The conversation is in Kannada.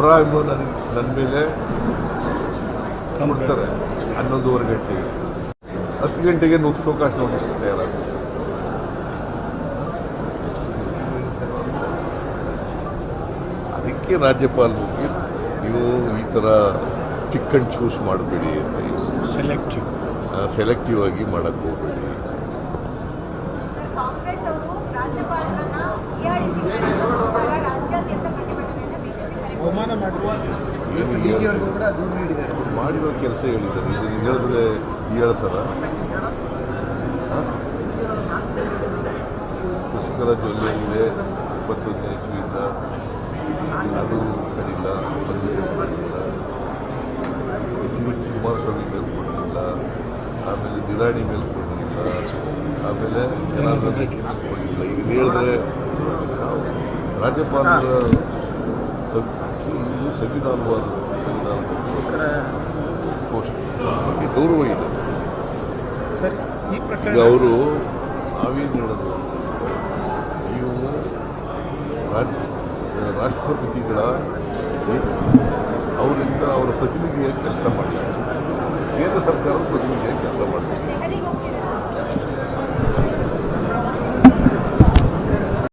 ಅಬ್ರಾಹಿಮ್ ನನ್ನ ಮೇಲೆ ಕೊಡ್ತಾರೆ 11:15 ಗಂಟೆಗೆ. 10 ಗಂಟೆಗೆ ನುಗ್ಸೋಕಾಶ ನೋಟಿಸ್ ತಯಾರಾಗ್ತದೆ. ಅದಕ್ಕೆ ರಾಜ್ಯಪಾಲರಿಗೆ ನೀವು ಈ ಥರ ಪಿಕ್ ಆ್ಯಂಡ್ ಚೂಸ್ ಮಾಡಬೇಡಿ ಅಂತ, ಸೆಲೆಕ್ಟಿವ್ ಆಗಿ ಮಾಡೋಕ್ಕೆ ಹೋಗಬೇಡಿ. ಕಾಂಗ್ರೆಸ್ ಅವರು ರಾಜ್ಯಪಾಲರನ್ನ ರಾಜ್ಯಾದ್ಯಂತ ಪ್ರತಿಭಟನೆಯನ್ನು ಬಿಜೆಪಿ ಮಾಡಿರೋ ಕೆಲಸ ಹೇಳಿದ್ದಾರೆ. ಇದನ್ನು ಹೇಳಿದ್ರೆ ಸರ ಶಶಿಕಲ ಜೊಲ್ಲೆ 21ನೇ ಇಸ್ವಿಯಿಂದ ಅದು ಕಡಿಲ್ಲ, ಎಚ್ ಡಿ ಕುಮಾರಸ್ವಾಮಿ ಮೇಲೆ ಕೊಡಲಿಲ್ಲ, ಆಮೇಲೆ ದಿರಾಣಿ ಮೇಲೆ ಕೊಡಲಿಲ್ಲ, ಆಮೇಲೆ ಜನಾರ್ದನ ಕೊಡಲಿಲ್ಲ. ಈಗ ಹೇಳಿದ್ರೆ ನಾವು ರಾಜ್ಯಪಾಲರ ಸಂವಿಧಾನವಾದ ಬಗ್ಗೆ ಗೌರವ ಇದೆ. ಈಗ ಅವರು ನಾವೇನು ಹೇಳೋದು, ನೀವು ರಾಷ್ಟ್ರಪತಿಗಳ ಅವರಿಂದ ಅವರ ಪ್ರತಿನಿಧಿಯಾಗಿ ಕೆಲಸ ಮಾಡಿ, ಕೇಂದ್ರ ಸರ್ಕಾರದ ಪ್ರತಿನಿಧಿಯಾಗಿ ಕೆಲಸ ಮಾಡ್ತಾರೆ.